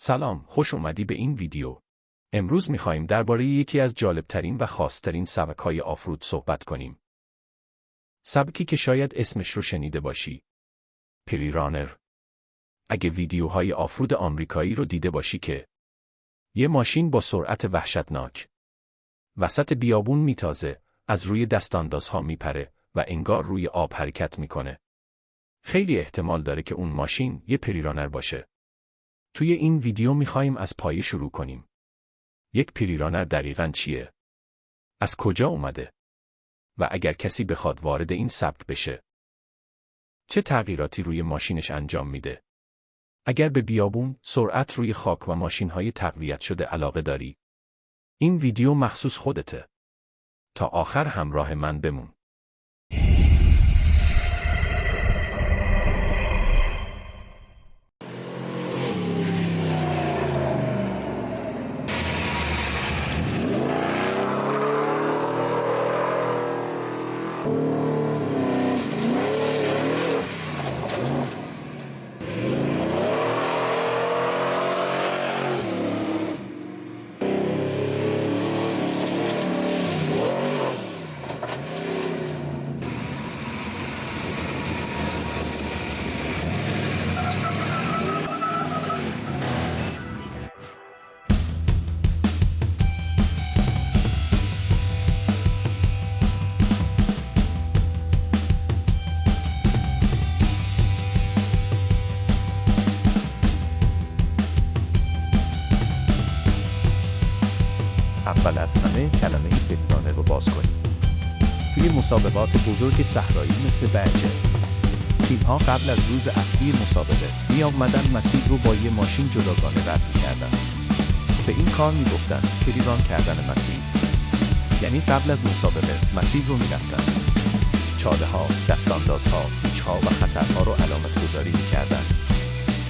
سلام، خوش اومدی به این ویدیو. امروز می‌خوایم درباره یکی از جالبترین و خاص‌ترین سبک‌های آفرود صحبت کنیم. سبکی که شاید اسمش رو شنیده باشی. پری رانر. اگه ویدیوهای آفرود آمریکایی رو دیده باشی که یه ماشین با سرعت وحشتناک وسط بیابون میتازه، از روی دستاندازها میپره و انگار روی آب حرکت میکنه. خیلی احتمال داره که اون ماشین یه پری رانر باشه. توی این ویدیو میخوایم از پایه شروع کنیم. یک پری رانر دقیقاً چیه؟ از کجا اومده؟ و اگر کسی بخواد وارد این سبک بشه، چه تغییراتی روی ماشینش انجام میده؟ اگر به بیابون، سرعت روی خاک و ماشین‌های تقویت شده علاقه داری، این ویدیو مخصوص خودته. تا آخر همراه من بمون. اول از همه کلمه پری رانر رو باز کنیم. توی مسابقات بزرگ صحرایی مثل برجه، تیم‌ها قبل از روز اصلی مسابقه می‌آمدن مسیر رو با یه ماشین جداگانه رد می‌کردن. به این کار می‌گفتن پری ران کردن مسیر. یعنی قبل از مسابقه مسیر رو می‌رفتن. چاله‌ها، دستاندازها، پیچ‌ها و خطرها رو علامت گذاری می‌کردن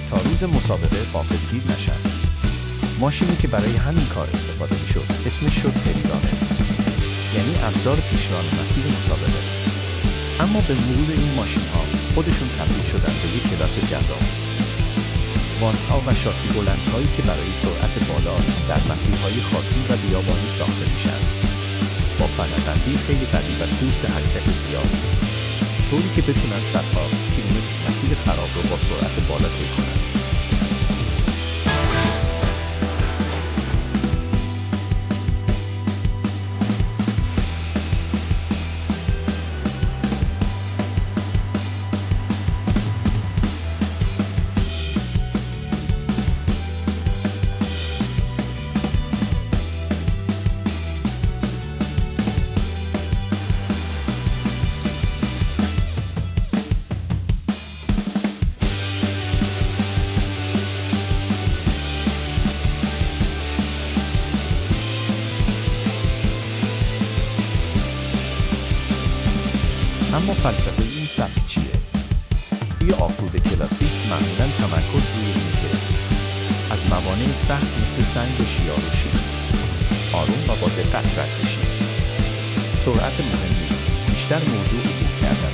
تا روز مسابقه غافلگیر نشن. ماشینی که برای همین کار استفاده می‌شد اسمش شد پری رانر، یعنی ابزار پیشران مسیر مسابقه. اما به مرور این ماشین‌ها خودشون تبدیل شدن به یک کلاس جذاب. وانت‌ها و شاسی بلندهایی که برای سرعت بالا در مسیرهای خاکی و بیابانی ساخته میشن، با فناوری خیلی قوی و کورس حرکت زیاد، طوری که بتونن صدها کیلومتر مسیر خراب رو با سرعت بالا طی کنن. اما فلسفه این سبک چیه؟ توی آفرود کلاسیک معمولاً تمرکز روی اینه که از موانع سخت مثل سنگ و شیار و شیب آروم و با دقت رد بشید. سرعت مهم نیست، بیشتر موضوع عبور کردن.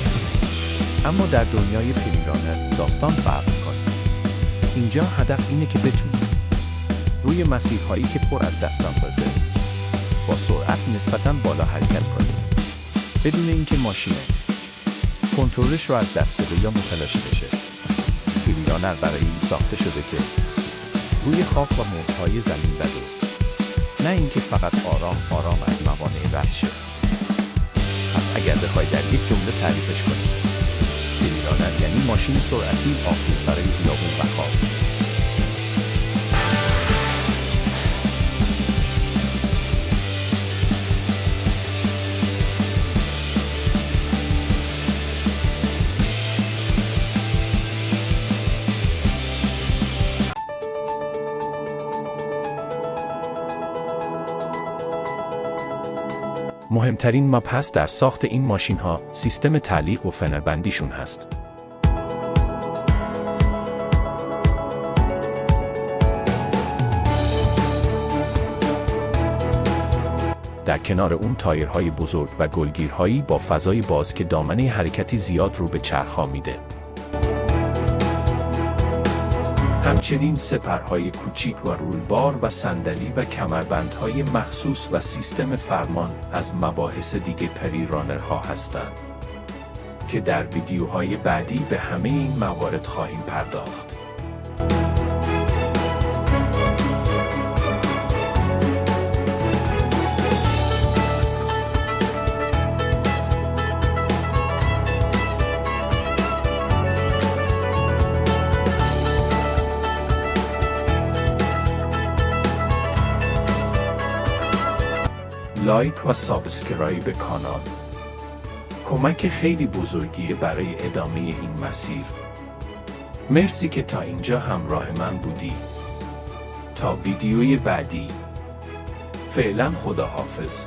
اما در دنیای پری رانر داستان فرق می‌کنه. اینجا هدف اینه که بتونی روی مسیرهایی که پر از دستاندازه با سرعت نسبتاً بالا حرکت کنی، بدون اینکه ماشینت کنترلش رو از دست بده یا متلاشی بشه. پری رانر برای این ساخته شده که روی خاک و موج‌های زمین بده، نه اینکه فقط آرام آرام از موانع رد شه. پس اگر بخوای در یک جمله تعریفش کنی، پری رانر یعنی ماشین سرعتی آفرود برای بیابون و خاک. مهمترین مبحث در ساخت این ماشین‌ها سیستم تعلیق و فنربندیشون هست. در کنار اون تایرهای بزرگ و گلگیرهایی با فضای باز که دامنه حرکتی زیاد رو به چرخ‌ها میده. همچنین سپرهای کوچیک و رولبار و صندلی و کمربندهای مخصوص و سیستم فرمان از مباحث دیگه پری رانرها هستند که در ویدیوهای بعدی به همه این موارد خواهیم پرداخت. لایک و سابسکرایب کانال کمک خیلی بزرگیه برای ادامه این مسیر. مرسی که تا اینجا همراه من بودی. تا ویدیوی بعدی. فعلا خداحافظ.